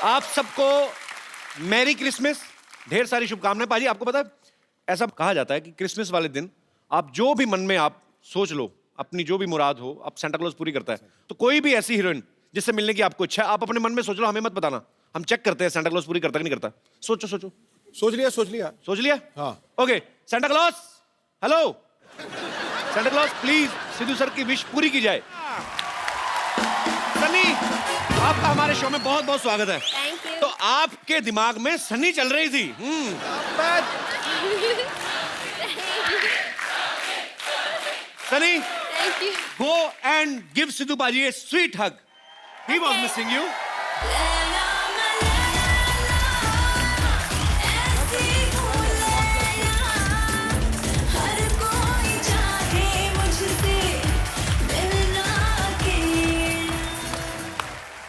आप सबको merry Christmas, ढेर सारी शुभकामनाएं। पाजी आपको पता है ऐसा कहा जाता है कि क्रिसमस वाले दिन आप जो भी मन में आप सोच लो, अपनी जो भी मुराद हो, आप सेंटा क्लॉज पूरी करता है। तो कोई भी ऐसी हीरोइन जिससे मिलने की आपको इच्छा है, आप अपने मन में सोच लो, हमें मत बताना, हम चेक करते हैं सेंटा क्लॉज पूरी करता कि नहीं करता। सोचो सोचो। सोच लिया सोच लिया सोच लिया? हाँ। Okay, Santa Claus, hello Santa Claus, please Sidhu sir की विश पूरी की जाए। सनी, आपका हमारे शो में बहुत बहुत स्वागत है। Thank you. तो आपके दिमाग में सनी चल रही थी। Sunny, Thank you. go and give Sidhu Baji a sweet hug. He was missing you.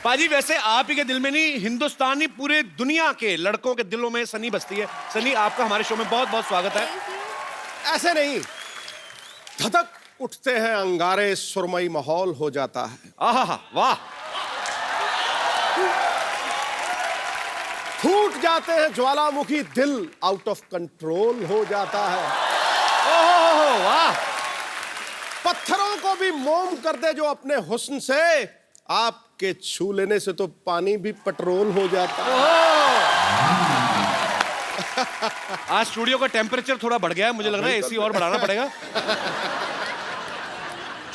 पाजी वैसे आप ही के दिल में नहीं, हिंदुस्तानी पूरे दुनिया के लड़कों के दिलों में सनी बसती है। सनी, आपका हमारे शो में बहुत बहुत स्वागत है। Thank you. ऐसे नहीं, धधक उठते हैं अंगारे, सुरमई माहौल हो जाता है। आहा, वाह। फूट जाते हैं ज्वालामुखी, दिल आउट ऑफ कंट्रोल हो जाता है। ओह वाह। पत्थरों को भी मोम कर दे जो अपने हुस्न से, आपके छू लेने से तो पानी भी पेट्रोल हो जाता है। आज स्टूडियो का टेम्परेचर थोड़ा बढ़ गया है, मुझे लग रहा है एसी और बढ़ाना पड़ेगा।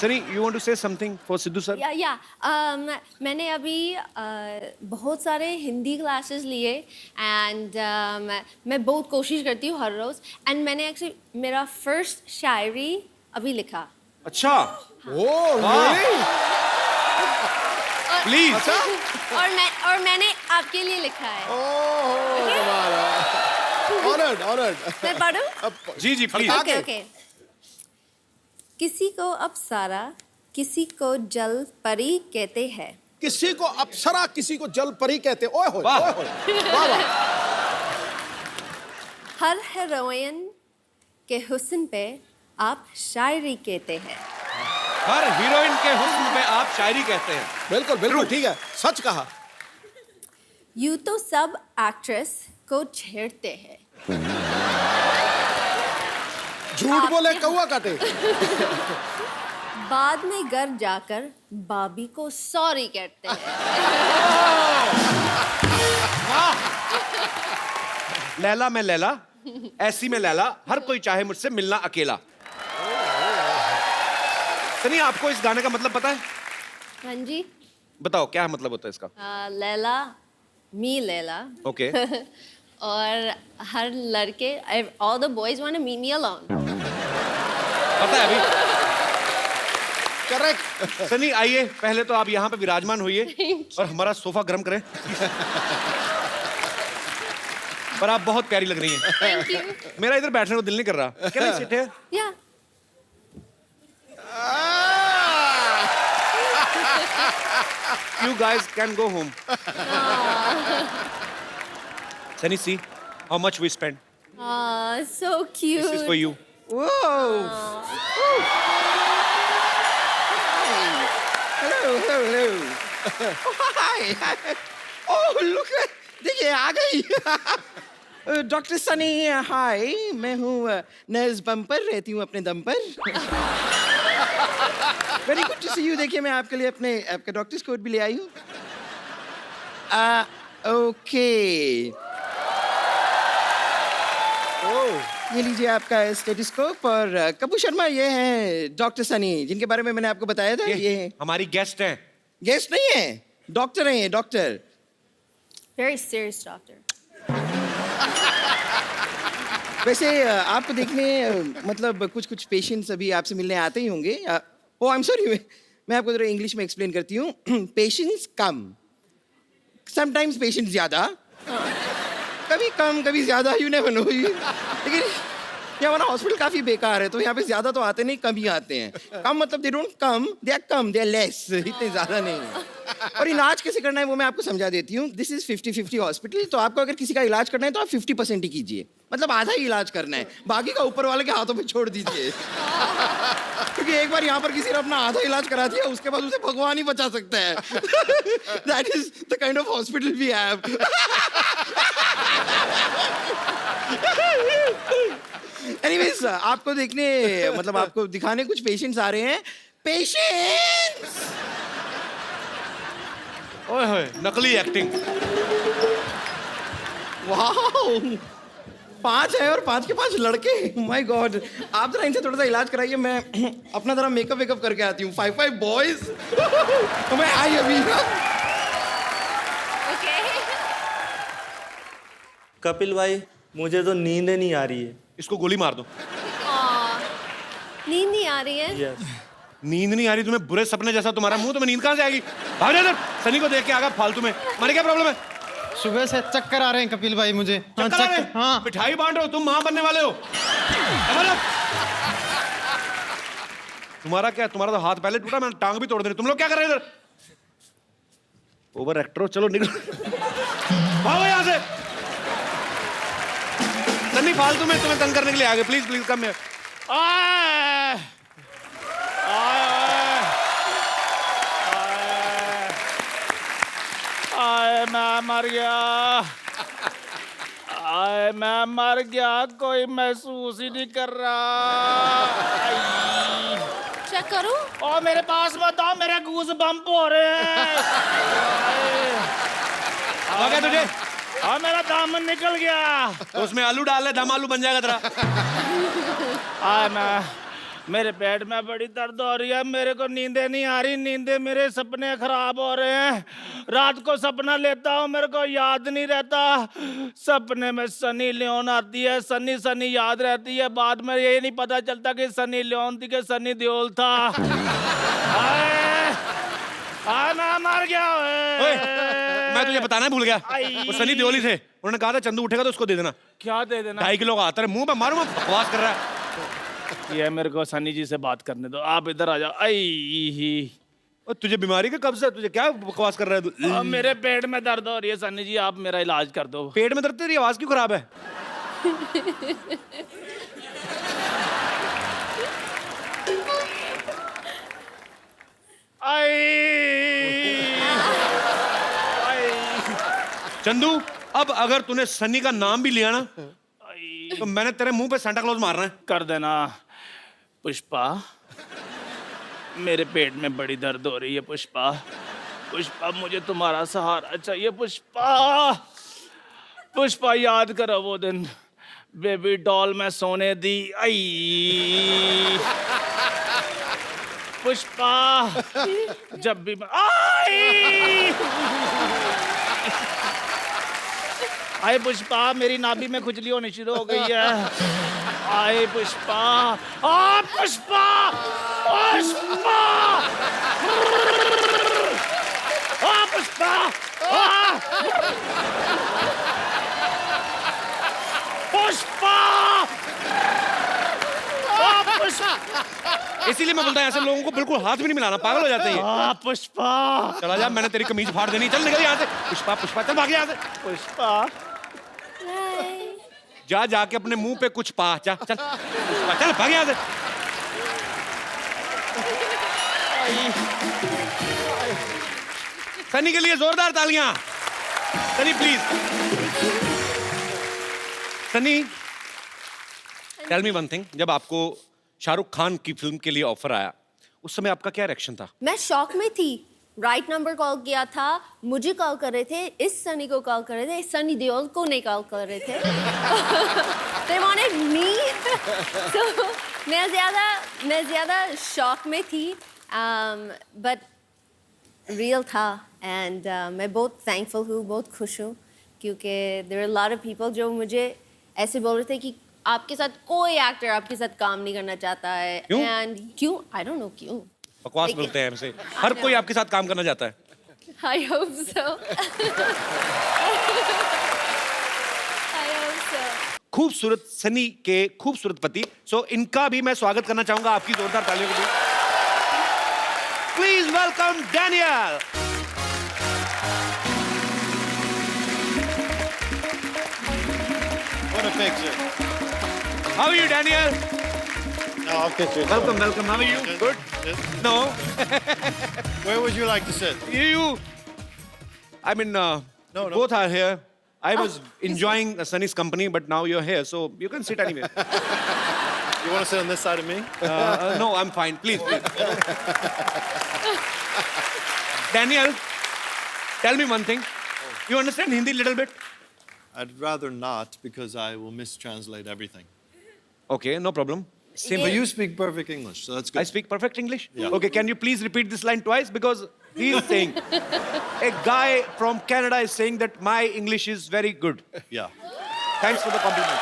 Sunny, you want to say something for Sidhu sir? मैंने अभी बहुत सारे हिंदी क्लासेस लिए एंड मैं बहुत कोशिश करती हूँ हर रोज, एंड मैंने एक्चुअली मेरा फर्स्ट शायरी अभी लिखा। अच्छा, ओह वाह। really? प्लीज। और मैंने आपके लिए लिखा है। ओह कमाल। Honoured honoured. मैं पढ़ूं? जी जी प्लीज। Okay okay. किसी को अप्सरा, किसी को जल परी कहते हैं। किसी को अप्सरा, किसी को जल परी कहते। ओए होए, वाह। ओए होए। वाह वाह। हर हीरोइन के हुस्न पे आप शायरी कहते हैं। हर हीरोइन के हुस्न पे आप शायरी कहते हैं। बिल्कुल बिल्कुल ठीक है, सच कहा। यूं तो सब एक्ट्रेस को छेड़ते हैं। झूठ बोले कौवा काटे। बाद में घर जाकर बाबी को सॉरी कहते हैं। लैला मैं लैला, ऐसी में लैला, हर कोई चाहे मुझसे मिलना अकेला। सनी, आपको इस गाने का मतलब पता है? हाँ जी। बताओ क्या मतलब होता है इसका? लैला मी लैला। ओके। और हर लड़के, all the boys want to meet me alone. पता है अभी? करेक्ट। सनी आइए, पहले तो आप यहाँ पे विराजमान होइए और हमारा सोफा गर्म करें। पर आप बहुत प्यारी लग रही हैं। Thank you. मेरा इधर बैठने को दिल नहीं कर रहा। Can I sit here? Yeah. You guys can go home. Sunny, see how much we spent. So cute. This is for you. Whoa! Hello. Oh, hi. Oh, look at, देखिए आ गई। डॉक्टर सनी, हाय, मैं हूँ नर्स बम्पर, रहती हूँ अपने दम पर। Very good to see you. देखिए मैं आपके लिए अपने आपका डॉक्टर्स कोट भी ले आई हूँ। ओके, ये लीजिए आपका स्टेथोस्कोप। और कपूर शर्मा, ये हैं डॉक्टर सनी, जिनके बारे में मैंने आपको बताया था। ये हैं हमारी गेस्ट हैं। गेस्ट नहीं है, डॉक्टर हैं ये, डॉक्टर। Very serious doctor. वैसे आपको देखने मतलब कुछ पेशेंट्स अभी आपसे मिलने आते ही होंगे। ओह आई एम सॉरी, मैं आपको जरा इंग्लिश में एक्सप्लेन करती हूँ। पेशेंट्स कम, समटाइम्स पेशेंट्स ज़्यादा, कभी कम कभी ज़्यादा, यू नेवर नो। लेकिन यहाँ हमारा हॉस्पिटल काफ़ी बेकार है, तो यहाँ पे ज़्यादा तो आते नहीं, कम ही आते हैं। कम मतलब they don't come, they are कम, दे आर लेस, इतने ज़्यादा नहीं है। और इलाज कैसे करना है वो मैं आपको समझा देती हूँ। This is 50-50 hospital. तो आपको अगर किसी का इलाज करना है तो आप 50% ही कीजिए, मतलब आधा ही इलाज करना है, बाकी का ऊपर वाले के हाथों में छोड़ दीजिए। क्योंकि एक बार यहाँ पर किसी ने अपना आधा इलाज करा दिया, उसके बाद उसे भगवान ही बचा सकता है. That is the kind of hospital we have. Anyways, आपको देखने मतलब आपको दिखाने कुछ पेशेंट्स आ रहे हैं. पेशेंट्स ओए होए, नकली एक्टिंग. वाओ, 5 है और 5 के 5 लड़के. माय गॉड, आप जरा इनसे थोड़ा सा इलाज कराइए, मैं अपना जरा मेकअप वेकअप करके आती हूँ. 5 बॉयज. तो मैं आई अभी. Okay. कपिल भाई, मुझे तो नींद नहीं आ रही है. इसको गोली मार दो. नींद नहीं आ रही है. यस. नींद नहीं आ रही तुम्हें, बुरे सपने जैसा तुम्हारा मुंह, तुम्हें नींद कहाँ से आएगी? भाग जा इधर. सनी को देख के आगा फालतू में. मारे क्या प्रॉब्लम है? सुबह से चक्कर आ रहे हैं कपिल भाई मुझे. हाँ, चक्कर आ रहे हैं? हाँ. मिठाई बांट रहे हो तुम, मां बनने वाले हो. तुम्हारा क्या, तुम्हारा तो हाथ पहले टूटा, मैंने टांग भी तोड़ दी. तुम लोग क्या कर रहे हो इधर? ओवर एक्टर हो. चलो निकलो, भागो यहाँ से. सन्नी फालतू में तुम्हें तंग करने के लिए आ गए. Please please come here. आए मैं मर गया. आए मैं मर गया, कोई महसूस ही नहीं कर रहा. चेक करूं? ओ मेरे पास मत आओ, मेरे गूज बम्प हो रहे हैं. आ गया तुझे? हाँ मेरा दामन निकल गया. तो उसमें आलू डाल ले, दम आलू बन जाएगा तेरा. आए मैं, मेरे पेट में बड़ी दर्द हो रही है. मेरे को नींदें नहीं आ रही. नींदें, मेरे सपने खराब हो रहे हैं. रात को सपना लेता हूँ, मेरे को याद नहीं रहता. सपने में सनी लियोन आती है, सनी सनी याद रहती है. बाद में ये नहीं पता चलता कि सनी लियोन थी कि सनी देओल था. मैं मर गया. ओए, मैं तुझे बताना भूल गया. वो सनी देओली थे, उन्होंने कहा था चंदू उठेगा तो उसको दे देना. क्या दे देना? 2.5 किलो का आता है. मुंह पे मारूंगा, बकवास कर रहा है. ये मेरे को सनी जी से बात करने दो. आप इधर आ जाओ. आई और तुझे बीमारी का कब से, तुझे क्या बकवास कर रहा है तू? मेरे पेट में दर्द हो रही है. सनी जी आप मेरा इलाज कर दो. पेट में दर्द, तेरी आवाज क्यों खराब है? चंदू, अब अगर तूने सनी का नाम भी लिया ना, तो मैंने तेरे मुंह पे सांता क्लॉज मारना है. कर देना. पुष्पा, मेरे पेट में बड़ी दर्द हो रही है. पुष्पा, पुष्पा मुझे तुम्हारा सहारा चाहिए. पुष्पा, पुष्पा याद करो वो दिन बेबी डॉल में सोने दी. आई पुष्पा, जब भी आए पुष्पा, मेरी नाभि में खुजली होनी शुरू हो गई है. आए पुष्पा, आ पुष्पा, पुष्पा, आ पुष्पा, पुष्पा, पुष्पा. इसीलिए मैं बोलता हूँ ऐसे लोगों को बिल्कुल हाथ भी नहीं मिलाना, पागल हो जाते हैं. पुष्पा, चला जा, मैंने तेरी कमीज फाड़ देनी. चल निकल यहाँ से. पुष्पा, पुष्पा, चल भाग यहाँ से. पुष्पा. जा जाके अपने मुंह पे कुछ पा. जा चल, पुष्पा, चल भाग यहाँ से. सनी के लिए जोरदार तालियां. Sunny please. Sunny, tell me one thing. जब आपको शाहरुख खान की फिल्म के लिए ऑफर आया, उस समय आपका क्या रिएक्शन था? मैं शॉक में थी. राइट नंबर कॉल किया था, मुझे कॉल कर रहे थे, इस सनी को कॉल कर रहे थे, सनी देओल को नहीं कॉल कर रहे थे. They wanted me. So मैं ज़्यादा शॉक में थी, but रियल था. एंड मैं बहुत थैंकफुल हूँ, बहुत खुश हूँ, क्योंकि there are a lot of people जो मुझे ऐसे बोल रहे थे कि आपके साथ कोई एक्टर आपके साथ काम नहीं करना चाहता है. क्यों? एंड क्यों? आई डोंट नो क्यों. बकवास बोलते हैं हमसे. हर कोई आपके साथ काम करना चाहता है. I hope so. I hope so. खूबसूरत सनी के खूबसूरत पति, सो इनका भी मैं स्वागत करना चाहूंगा आपकी जोरदार तालियों के बीच. Please welcome Daniel. What a picture. How are you, Daniel? No, I'll kiss you. Welcome, welcome. How are you? Good? No. Where would you like to sit? You. I mean, no. both are here. I was enjoying Sunny's company, but now you're here, so you can sit anywhere. You want to sit on this side of me? No, I'm fine. Please, please. Daniel, tell me one thing. You understand Hindi a little bit? I'd rather not because I will mistranslate everything. Okay, no problem. Same. But you speak perfect English, so that's I good. speak perfect English? Yeah. Okay, can you please repeat this line twice? Because he is saying, a guy from Canada is saying that my English is very good. Yeah. Thanks for the compliment.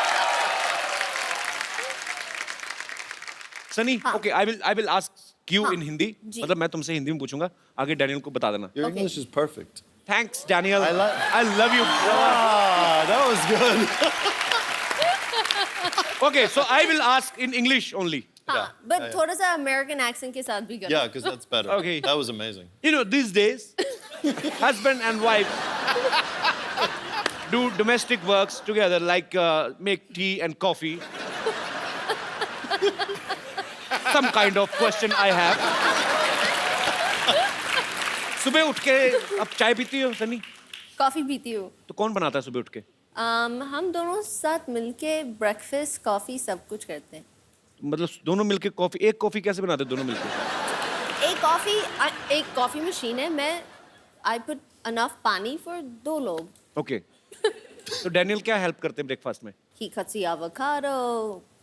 Sunny, okay, I will ask you in Hindi. जी. मतलब मैं तुमसे हिंदी में पूछूंगा, आगे Daniel को बता देना. Your English is perfect. Thanks, Daniel. I love you. Ah, that was good. Okay, so I will ask in English only. हाँ, Yeah, but yeah. थोड़ा सा अमेरिकन एक्सेंट के साथ भी करना. Yeah, because that's better. Okay. That was amazing. You know, these days, husband and wife do domestic works together, like make tea and coffee. Some kind of question I have. सुबह उठ के अब चाय पीती हो सनी? कॉफी पीती हूँ. तो कौन बनाता है सुबह उठ के? हम दोनों साथ मिलके ब्रेकफास्ट कॉफी सब कुछ करते हैं. मतलब दोनों मिलके कॉफी, एक कॉफी कैसे बनाते हैं दोनों मिलके? एक कॉफी मशीन है. मैं आई पुट अनफ पानी फॉर 2 लोग. ओके. तो डैनियल क्या हेल्प करते हैं ब्रेकफास्ट में? He cuts the avocado.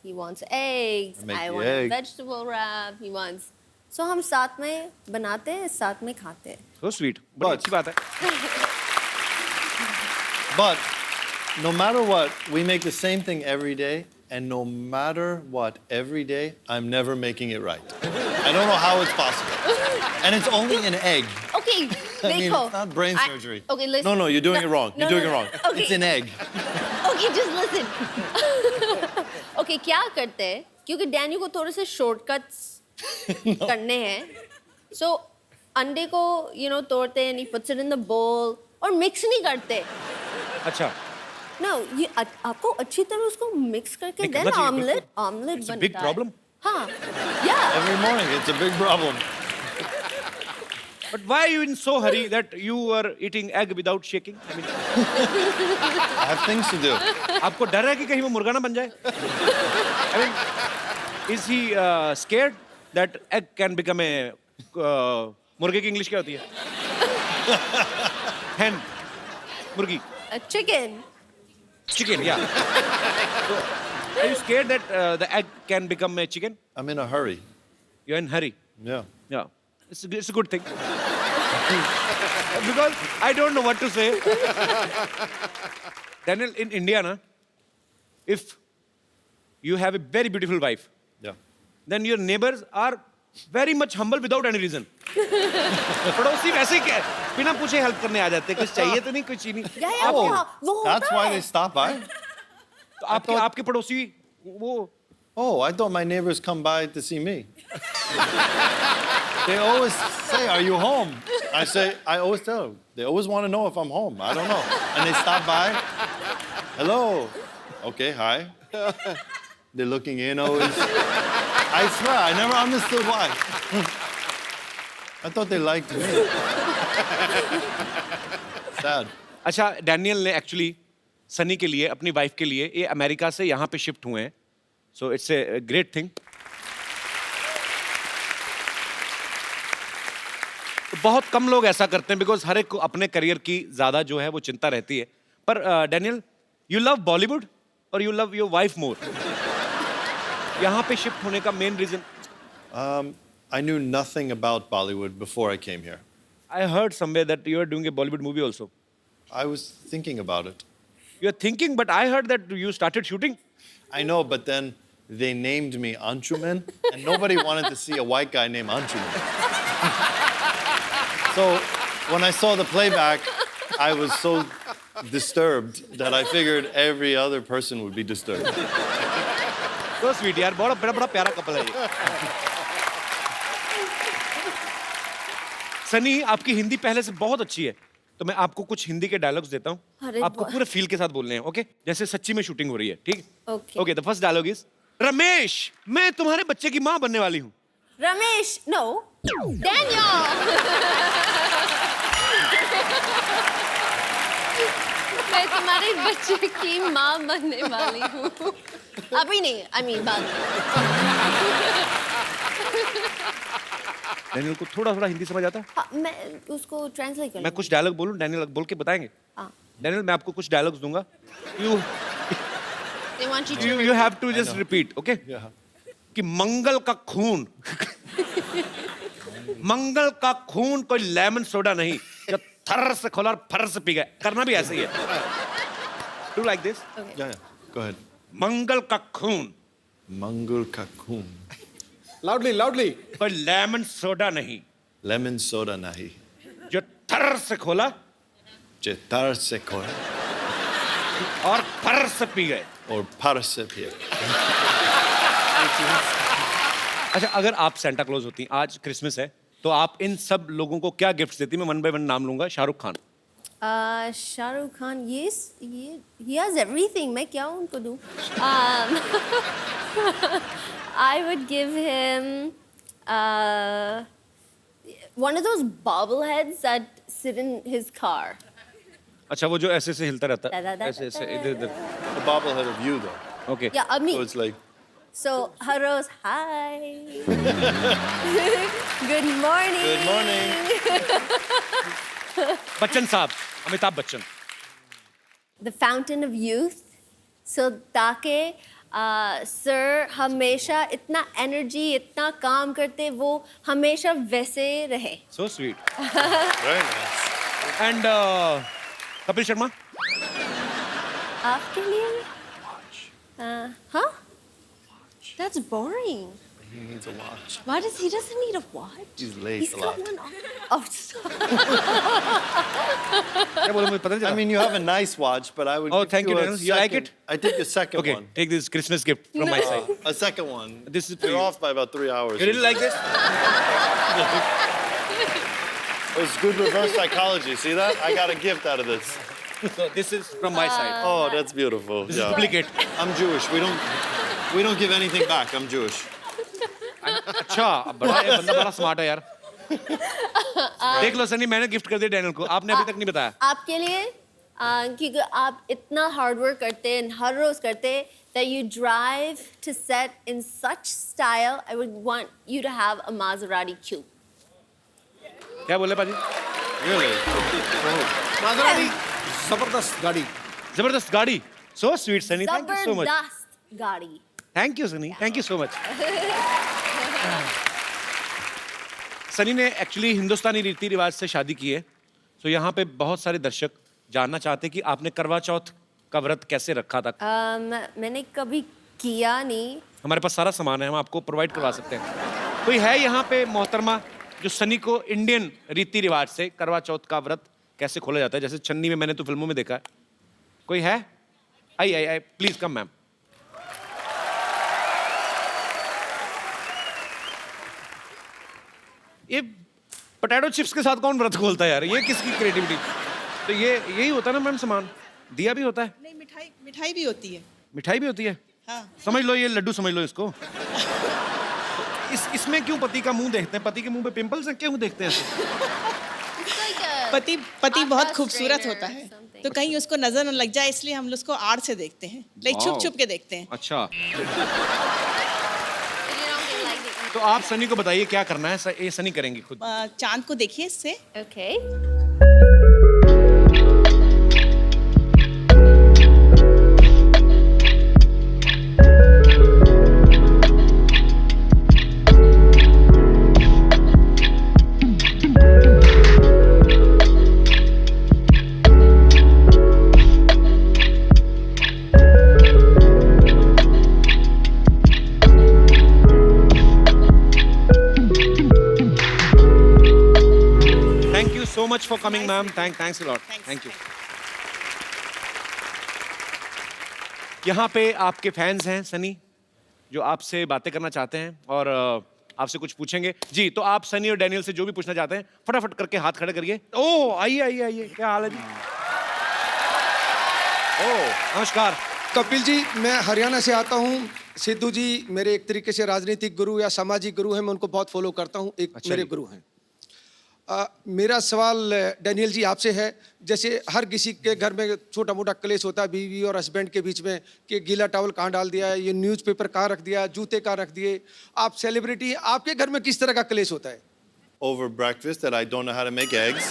He wants eggs. I make I the want a egg. vegetable wrap. He wants. So हम साथ में बनाते हैं, साथ में खाते हैं. So sweet. बड़ी But- अच्छी बात है. But no matter what, we make the same thing every day, and no matter what, every day, I'm never making it right. I don't know how it's possible. And it's only an egg. Okay, I mean, देखो. it's not brain I- surgery. Okay, listen. No, you're doing it wrong. No, You're doing no, it wrong. Okay. It's an egg. Okay, just listen. Okay, क्या करते हैं? क्योंकि Danny को थोड़े से shortcuts करने हैं. So अंडे को तोड़ते हैं, he puts it in the bowl और मिक्स नहीं करते. अच्छा. No, ये आपको अच्छी तरह उसको मिक्स करके नहीं, देन करना चाहिए, ऑमलेट बिल्कुल. ऑमलेट It's a बनता big है. problem. हाँ, yeah. Every morning, it's a big problem. But why are you in so hurry that you were eating egg without shaking? I mean, I have things to do. आपको डर है कि कहीं वो मुर्गा ना बन जाए? I mean, is he scared that egg can become a मुर्गे की इंग्लिश क्या होती है? Hen, मुर्गी, Chicken. chicken, yeah. So, are you scared that the egg can become a chicken? I'm in a hurry. You're in hurry. Yeah. Yeah, it's a good thing. Because I don't know what to say. Daniel, in India, na, if you have a very beautiful wife, Yeah. then your neighbors are very much humble without any reason. पड़ोसी वैसे ही बिना पूछे help करने आ जाते हैं, कुछ चाहिए तो नहीं, कुछ ही नहीं. या वो होता That's why है. they stop by? तो आपके पड़ोसी वो Oh, I thought my neighbors come by to see me. They always say, "Are you home?" I always tell them. They always want to know if I'm home. I don't know. And they stop by. Hello. Okay, hi. They're looking in always. I swear, I never understood why. I thought they liked me. Sad. अच्छा, Daniel ने actually Sunny के लिए, अपनी wife के लिए, ये America से यहाँ पे शिफ्ट हुए हैं. So it's a great thing. बहुत कम लोग ऐसा करते हैं बिकॉज हर एक को अपने करियर की ज्यादा जो है वो चिंता रहती है. पर डैनियल, यू लव बॉलीवुड और you love your wife more? यहाँ पे शिफ्ट होने का main reason? I knew nothing about Bollywood before I came here. I heard somewhere that you are doing a Bollywood movie also. I was thinking about it. You are thinking, but I heard that you started shooting. I know, but then they named me Anshuman, and nobody wanted to see a white guy named Anshuman. So when I saw the playback, I was so disturbed that I figured every other person would be disturbed. तो sweet यार, बड़ा बड़ा बड़ा प्यारा couple है ये. सनी, आपकी हिंदी पहले से बहुत अच्छी है, तो मैं आपको कुछ हिंदी के डायलॉग्स देता हूँ. अरे आपको पूरे फील के साथ बोलने हैं, ओके? जैसे सच्ची में शूटिंग हो रही है, ठीक? Okay. Okay, the first dialogue is, Ramesh, मैं तुम्हारे बच्चे की माँ बनने वाली हूँ। Ramesh, no, Daniel. मैं तुम्हारे बच्चे की माँ बनने वाली हूँ। अभी नहीं, I mean बाद में। डैनियल को थोड़ा थोड़ा हिंदी समझ आता है? हाँ, मैं उसको ट्रांसलेट कर मैं कुछ डायलॉग बोलूं, डैनियल बोल के बताएंगे? हाँ। डैनियल, मैं आपको कुछ डायलॉग्स दूंगा, They want you to you have to just repeat, okay? Yeah. कि मंगल का खून मंगल का खून कोई लेमन सोडा नहीं जो थर से खोला और फर से पी गया। करना भी ऐसे ही है। Do like this. Okay. Yeah, go ahead. मंगल का खून Mangul kakun. लाउडली कोई लेमन सोडा नहीं Lemon soda nahi. जो थर से खोला Chetar se koi. और फर से पी गए। Or parse pie. अच्छा, अगर आप सेंटा क्लॉज होती, आज क्रिसमस है, तो आप इन सब लोगों को क्या गिफ्ट देती? मैं वन बाय वन नाम लूंगा। शाहरुख खान, शाहरुख खान, ये he has everything. मैं क्या उनको दूँ? I would give him one of those bobbleheads that sit in his car. अच्छा, वो जो ऐसे ऐसे हिलता रहता है, Da-da-da-da-da. ऐसे ऐसे इधर इधर। A bobblehead of you though. Okay, Yeah, of me. So it's like So, Haros, hi. Good morning. Good morning. Bachchan साहब, Amitabh Bachchan. The fountain of youth. So, ताकि सर हमेशा इतना एनर्जी, इतना काम करते, वो हमेशा वैसे रहे। So sweet. very nice. And Kapil Sharma. आपके लिए? Huh? That's boring. He needs a watch. Why does he doesn't need a watch? He's late He's a got lot. one on. Oh, stop. क्या बोला, मुझे पता नहीं I चला। mean, you have a nice watch, but I would. Oh, give thank you, a Daniel. You like second- it? I take a second Okay, one. take this Christmas gift from my side. A second one. This is for You're you. off by about 3 hours. You really like this? It's good reverse psychology. See that? I got a gift out of this. So this is from my side. Oh, that's beautiful. This is Yeah. duplicate. I'm Jewish. We don't give anything back. I'm Jewish. अच्छा, बड़ा ये बंदा बड़ा smart है यार। देख लो सनी, मैंने gift कर दिया डैनियल को, आपने अभी तक नहीं बताया। आपके लिए क्योंकि आप इतना हार्ड वर्क करते हैं, हर रोज करते हैं, that you drive to set in such style, I would want you to have a Maserati coupe. क्या बोले पाजी? माजराती जबरदस्त गाड़ी। जबरदस्त गाड़ी। So sweet Sunny, thank you so much. जबरदस्त गाड़ी। Thank you Sunny, thank you so much. Sunny ने एक्चुअली हिंदुस्तानी रीति रिवाज से शादी की है, तो यहाँ पे बहुत सारे दर्शक जानना चाहते हैं कि आपने करवा चौथ का व्रत कैसे रखा था। मैंने कभी किया नहीं। हमारे पास सारा सामान है, हम आपको प्रोवाइड करवा सकते हैं। कोई है यहाँ पे मोहतरमा जो सनी को इंडियन रीति रिवाज से करवा चौथ का व्रत कैसे खोला जाता है, जैसे चन्नी में मैंने तो फिल्मों में देखा है। कोई है? आई प्लीज कम मैम। ये पोटैटो चिप्स के साथ कौन व्रत खोलता है यार? ये किसकी क्रिएटिविटी? तो ये यही होता है ना मैम, सामान दिया भी होता है, नहीं, मिठाई भी होती है। मिठाई भी होती है। हाँ। समझ लो, ये लड्डू समझ लो इसको। इसमें क्यों पति का मुंह देखते हैं? पति के मुंह पे पिंपल्स हैं, क्यों देखते हैं ऐसे? पति बहुत खूबसूरत होता है, तो कहीं उसको नजर न लग जाए, इसलिए हम लोग उसको आड़ से देखते हैं, लाइक छुप छुप के देखते हैं। अच्छा, तो आप सनी को बताइए क्या करना है। ये सनी करेंगी खुद। चांद को देखिए इससे। Okay. Thank you so much for coming, ma'am. Thanks a lot. Thank you. यहाँ पे आपके फैंस हैं सनी, जो आपसे बातें करना चाहते हैं और आपसे कुछ पूछेंगे। जी, तो आप सनी और डैनियल से जो भी पूछना चाहते हैं, फटाफट करके हाथ खड़े करिए। ओह, आइए, क्या हाल है जी? ओह, नमस्कार। कपिल जी, मैं हरियाणा से आता हूँ सिद्धू जी मेरे एक तरीके से राजनीतिक गुरु या सामाजिक गुरु हैं, मैं उनको बहुत फॉलो करता हूं, एक अच्छा मेरे जी। गुरु हैं। मेरा सवाल डैनियल जी आपसे है, जैसे हर किसी के घर में छोटा मोटा क्लेश होता है बीवी और हस्बैंड के बीच में कि गीला टॉवल कहाँ डाल दिया है, ये न्यूज़पेपर कहाँ रख दिया, जूते कहाँ रख दिए। आप सेलिब्रिटी हैं, आपके घर में किस तरह का क्लेश होता है? Over breakfast that I don't know how to make eggs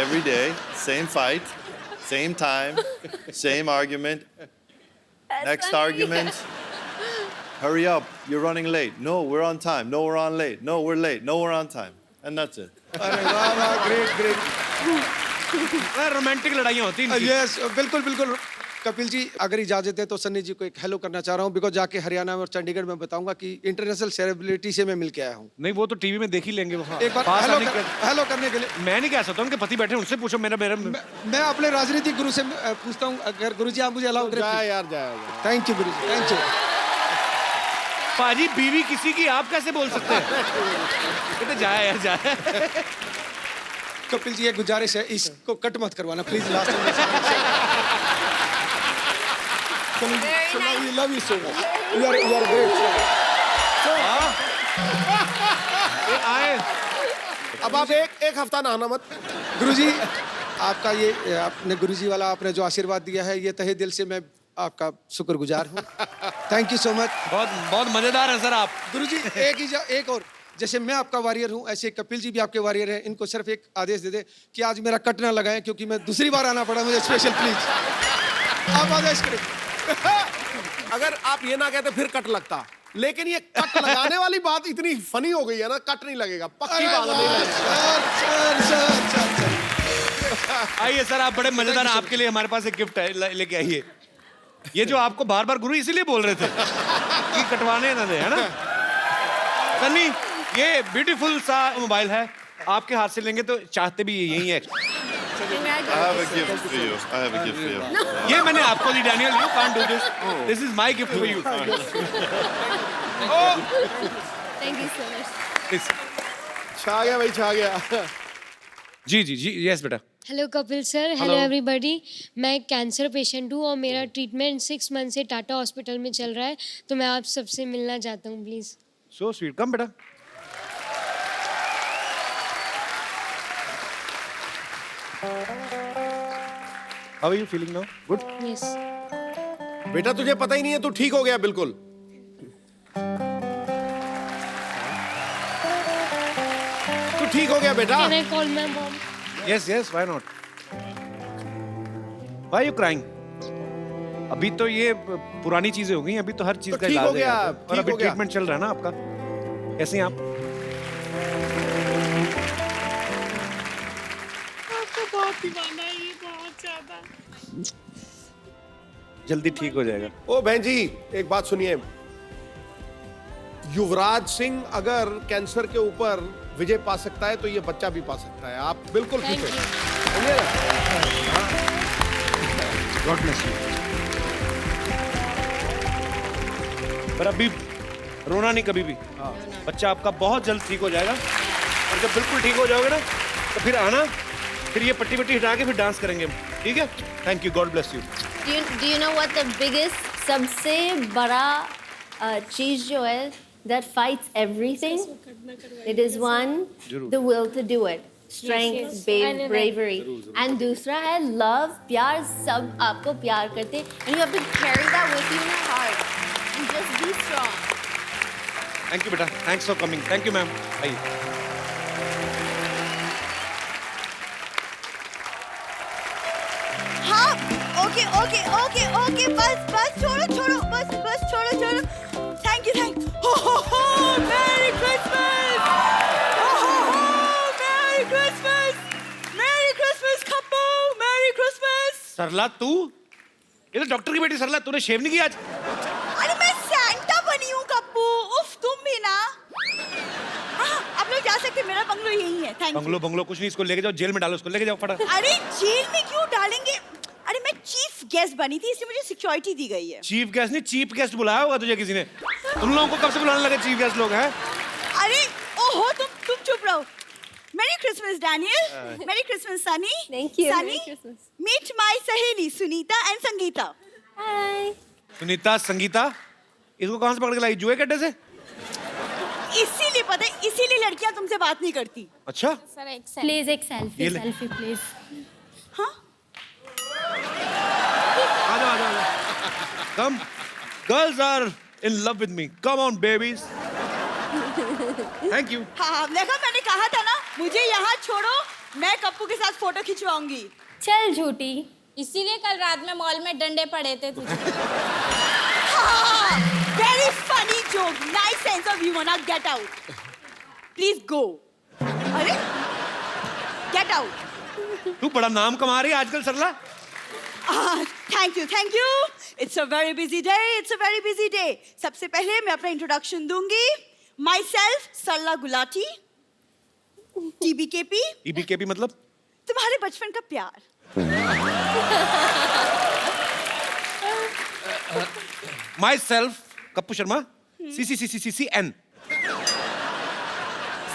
every day, same fight, same time, same argument. Next funny. argument. Hurry up, you're running late. No, we're on time. No, we're on late. No, we're late. No, we're on time. And that's it. अरे वाह वाह, great great. Romantic लड़ाइयाँ होती हैं इनकी। Yes बिल्कुल बिल्कुल। कपिल जी अगर इजाजत है तो सन्नी जी को एक हेलो करना चाह रहा हूँ, बिकॉज जाके हरियाणा में और चंडीगढ़ में बताऊंगा कि इंटरनेशनल सेलिब्रिटी से मैं मिल के आया हूँ। नहीं वो तो टीवी में देख ही लेंगे वो। एक बार पास हेलो आने के- हेलो करने के लिए मैं नहीं कह सकता उनके पति बैठे हैं, उनसे पूछो। मेरा मेरा मैं अपने राजनीतिक गुरु से पूछता हूँ, अगर गुरु जी आप मुझे अलाउ जाए करें। यार जाए। Thank you Guru ji, thank you. पाजी बीवी किसी की आप कैसे बोल सकते हैं? ये तो जाए यार जाए। कपिल जी एक गुजारिश है, इसको कट मत करवाना please. Last Very nice. Love you so much, you are great. ये आए अब आप एक हफ्ता नहाना मत। गुरुजी आपका ये आपने गुरुजी वाला आपने जो आशीर्वाद दिया है, ये तहे दिल से मैं आपका शुक्रगुजार हूँ। Thank you so much. बहुत बहुत मजेदार है सर आप। गुरुजी एक और, जैसे मैं आपका वॉरियर हूँ ऐसे कपिल जी भी आपके वॉरियर हैं। इनको सिर्फ एक आदेश दे दे कि आज मेरा कट ना लगाएं, क्योंकि मैं दूसरी बार आना पड़ा मुझे स्पेशल, प्लीज आप आदेश करें। अगर आप ये ना कहते फिर कट लगता, लेकिन ये कट लगाने वाली बात इतनी फनी हो गई है ना, कट नहीं लगेगा, पक्की बात नहीं लगेगा। आइए सर आप बड़े मजेदार हैं, आपके लिए हमारे पास एक गिफ्ट है, लेके आइए। ये जो आपको बार बार गुरु इसीलिए बोल रहे थे कि कटवाने ना दे, है ना सन्नी? ये ब्यूटीफुल सा मोबाइल है, आपके हाथ से लेंगे तो चाहते भी यही है। I have a gift for you. I have a gift for you. ये मैंने आपको दी Daniel, you can't do this, this is my gift for you. Thank you so much. छा गया भाई, छा गया। जी जी जी यस बेटा। Hello Kapil sir, hello everybody. मैं एक कैंसर पेशेंट हूँ और मेरा ट्रीटमेंट 6 मंथ से टाटा हॉस्पिटल में चल रहा है, तो मैं आप सबसे मिलना चाहता हूँ प्लीज़। सो स्वीट, कम बेटा। How are you feeling now? Good. Yes. बेटा तुझे पता ही नहीं है, तू ठीक हो गया बिल्कुल। तू ठीक हो गया बेटा। Can I call my mom? Yes yes, why not? Why you crying? अभी तो ये पुरानी चीजें हो गई, अभी तो हर चीज तो का ठीक इलाज हो है गया, यहाँ पे। और ठीक अभी हो गया। ट्रीटमेंट चल रहा है ना आपका। कैसे हैं आप? आपको बहुत दीवाना है ये, बहुत ज्यादा। जल्दी ठीक हो जाएगा। ओ बहन जी एक बात सुनिए, युवराज सिंह अगर कैंसर के ऊपर विजय पा सकता है तो ये बच्चा भी पा सकता है। आप बिल्कुल ठीक थैंक है। यू। समझे ना? God bless you. पर अभी रोना नहीं कभी भी। बच्चा आपका बहुत जल्द ठीक हो जाएगा, और जब बिल्कुल ठीक हो जाओगे ना तो फिर आना, फिर ये पट्टी पट्टी हटा के फिर डांस करेंगे हम, ठीक है? Thank you, God bless you. Do you know what the biggest, सबसे बड़ा चीज जो है that fights everything? It is one, the will to do it. Strength, Yes, yes. I know that. bravery. And दूसरा है love, प्यार, सब आपको प्यार करते हैं. And you have to carry that with you in your heart. And just be strong. Thank you बेटा, thanks for coming. Thank you ma'am. आइए। हाँ, ओके ओके ओके ओके, बस बस छोड़ो छोड़ो, बस बस छोड़ो छोड़ो। Thank you merry Christmas, merry Christmas, merry Christmas Kappu, merry Christmas. Sarla तू? ये तो डॉक्टर की बेटी सरला, तूने शेव नहीं किया आज? अरे मैं सैंटा बनी हूँ कप्पू, उफ तुम भी ना। हाँ, आप लोग जा सकते हैं, मेरा बंगलो यही है। Thank you. बंगलो बंगलो कुछ नहीं, इसको लेके जाओ, जेल में डालो, इसको लेके जाओ फटा। अरे जेल में क्यों डालेंगे? अरे मैं चीफ गेस्ट बनी थी, इसलिए मुझे सिक्योरिटी दी गई है। चीफ गेस्ट नहीं, चीफ गेस्ट बुलाया होगा तुझे किसी ने। तुम लोगों को कब से बुलाने लगे चीफ गेस्ट लोग हैं? अरे ओहो, तुम चुप रहो। Merry Christmas Daniel, merry Christmas Sunny. Thank you. Sunny, Merry Christmas. Meet my सहेली सुनीता एंड संगीता। Hi. सुनीता, संगीता, इसको कहाँ से पकड़ के लाई, जुए के अड्डे से? इसीलिए पता है, इसीलिए लड़कियां तुमसे बात नहीं करती। अच्छा, सर एक प्लीज एक ये ले। Selfie please. हाँ आ जाओ, आ जाओ, आ जाओ। Come, girls are in love with me. Come on, babies. Thank you. हाँ, देखा मैंने कहा था ना, मुझे यहाँ छोड़ो, मैं कप्पू के साथ फोटो खिंचवाऊंगी। चल झूठी। इसीलिए कल रात में मॉल में डंडे पड़े थे तुझे। Very funny joke, nice sense of humour. Now get out, please go. अरे गेट आउट। तू बड़ा नाम कमा रही है आजकल Sarla. Thank you, thank you. It's a very busy day, it's a very busy day. सबसे पहले मैं अपना इंट्रोडक्शन दूंगी। Myself Sarla Gulati, TBKP। TBKP मतलब? तुम्हारे बचपन का प्यार। Myself Kappu Sharma, CCCCCN।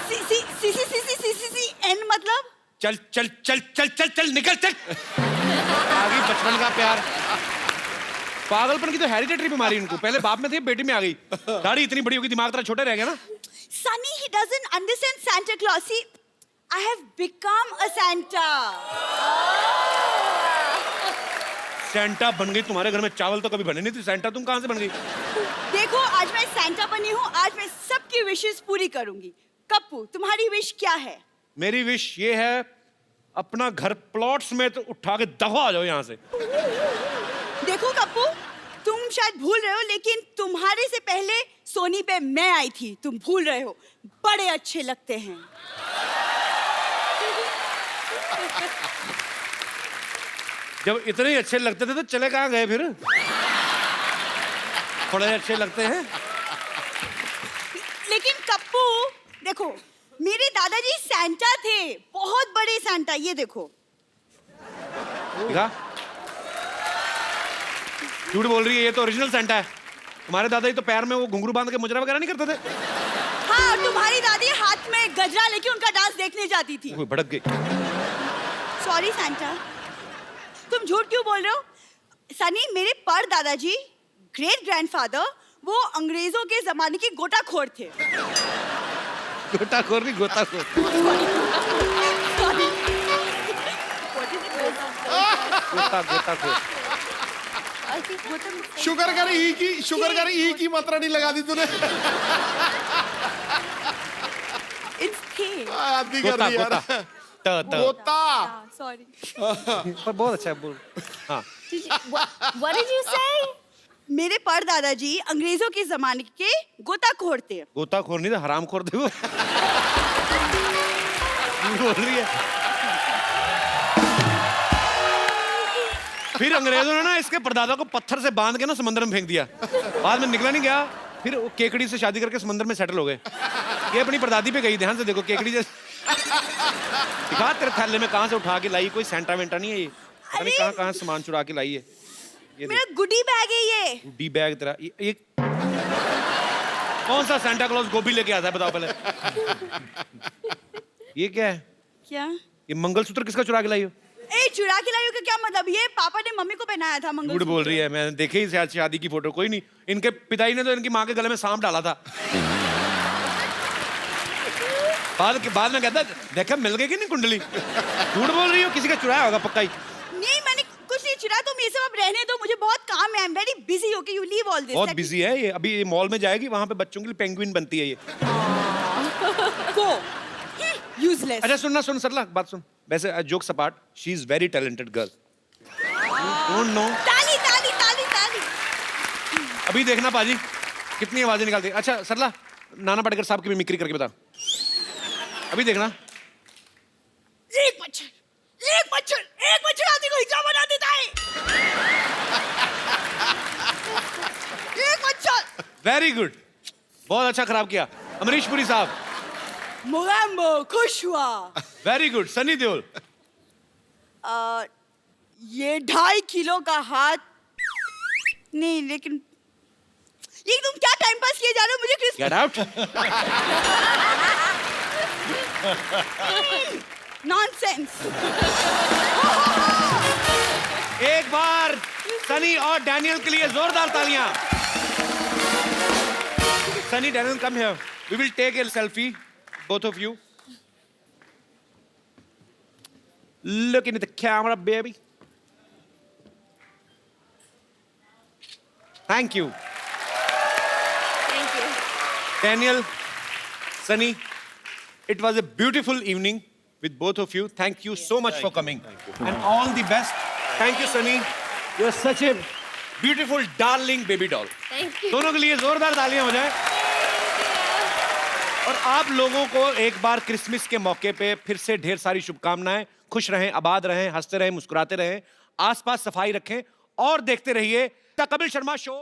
CCCCCN मतलब? चल चल चल चल चल चल निकल चल। आगे बचपन का प्यार। पागलपन की तो हेरिडिटरी बीमारी इनको, पहले बाप में थी बेटी में आ गई। दाढ़ी इतनी बड़ी होगी, दिमाग तेरा छोटा रह गया ना। Sunny, he doesn't understand Santa Claus. See, I have become a Santa. Santa बन गई, तुम्हारे घर में चावल तो कभी बने नहीं थे, सेंटा तुम कहां से बन गई? देखो आज मैं सैंटा बनी हूँ, आज मैं सबकी विशेस पूरी करूंगी। कप्पू, तुम्हारी विश क्या है? मेरी विश ये है, अपना घर प्लॉट्स में तो उठा के दफा आ जाओ यहाँ से। देखो कप्पू, तुम शायद भूल रहे हो, लेकिन तुम्हारे से पहले सोनी पे मैं आई थी। तुम भूल रहे हो, बड़े अच्छे लगते हैं। जब इतने ही अच्छे लगते थे तो चले कहाँ गए फिर? थोड़े अच्छे लगते हैं। लेकिन कप्पू देखो, मेरे दादाजी सैंटा थे, बहुत बड़े सैंटा। ये देखो। देखा? झूठ बोल रही है, ये तो ओरिजिनल सैंटा है। तुम्हारे दादाजी तो पैर में वो घुंघरू बांध के मुजरा वगैरह नहीं करते थे? हाँ, तुम्हारी दादी हाथ में गजरा लेके उनका डांस देखने जाती थी। वो भड़क गई। सॉरी सैंटा, तुम झूठ क्यों बोल रहे हो? सनी, मेरे पर दादाजी, ग्रेट ग्रैंडफादर, वो अंग्रेजों के जमाने के गोताखोर थे। गोताखोर नहीं, गोताखोर। गोताखोर। शुगर कर ई की मात्रा नहीं लगा दी तूने। आदमी कर रही यार। गोता। सॉरी। पर बहुत अच्छा है, बोल। हाँ। What did you say? मेरे पर दादाजी अंग्रेजों के जमाने के गोताखोर थे। गोताखोर नहीं था, हरामखोर थे वो। बोल रही है। फिर अंग्रेजों ने ना इसके परदादा को पत्थर से बांध के ना समंदर में फेंक दिया। बाद में निकला नहीं गया, फिर वो केकड़ी से शादी करके समंदर में सेटल हो गए। ये अपनी परदादी पे गई, ध्यान से देखो, केकड़ी जैसे। दिखा तेरे थैले में कहाँ से उठा के लाई, कोई सेंटा वेंटा नहीं है ये। पता नहीं कहाँ सामान चुरा के लाई है। मेरा गुडी बैग है ये। गुडी बैग तेरा ये कौन सा सेंटा क्लॉज गोभी लेके आता है, बताओ पहले। ये क्या है? क्या? ये मंगलसूत्र किसका चुरा के लाई हो? ए, चुरा के लाई हो का क्या मतलब? ये पापा ने मम्मी को पहनाया था मंगलसूत्र। झूठ बोल रही है, मैंने देखी ही शादी की फोटो। कोई नहीं, इनके पिताजी ने तो इनकी माँ के गले में सांप डाला था। बाद में कहता देखा मिल गई कि नहीं कुंडली। झूठ बोल रही हो, किसी का चुराया होगा पक्का ही। नहीं, मैंने कुछ नहीं चुराया। तुम ये सब अब रहने दो, मुझे बहुत काम है। I am very busy. Okay, you leave all this. बहुत बिजी है ये। अभी ये मॉल में जाएगी, वहां पे बच्चों के लिए पेंगुइन बनती है ये। गो यूजलेस। अच्छा सुन सरला, बात सुन। वैसे jokes apart, she is very talented girl. Don't know. ताली ताली ताली ताली। अभी देखना पाजी कितनी आवाजें निकालती है। अच्छा सरला, नाना पाटेकर साहब की मिमिक्री करके बता। अभी देखना। एक मच्छर आदमी को हिजड़ा बना देता है। एक मच्छर। वेरी गुड, बहुत अच्छा खराब किया। अमरीश पुरी साहब। मोगैम्बो खुश हुआ। Very good. सनी देओल। ये 2.5 किलो का हाथ नहीं, लेकिन ये तुम क्या टाइम पास किए जा रहे हो? मुझे गेट आउट। नॉनसेंस। एक बार सनी और डैनियल के लिए जोरदार तालियां। Sunny, Daniel, come here. We will take a selfie, both of you. Look into the camera, baby. Thank you. Thank you. Daniel, Sunny, it was a beautiful evening with both of you. Thank you so much for coming. And all the best. Thank you, Sunny. You are such a beautiful, darling baby doll. Thank you. दोनों के लिए जोरदार तालियां हो जाए। और आप लोगों को एक बार क्रिसमस के मौके पे फिर से ढेर सारी शुभकामनाएं। खुश रहें, आबाद रहें, हंसते रहें, मुस्कुराते रहें, आसपास सफाई रखें और देखते रहिए द कपिल शर्मा शो।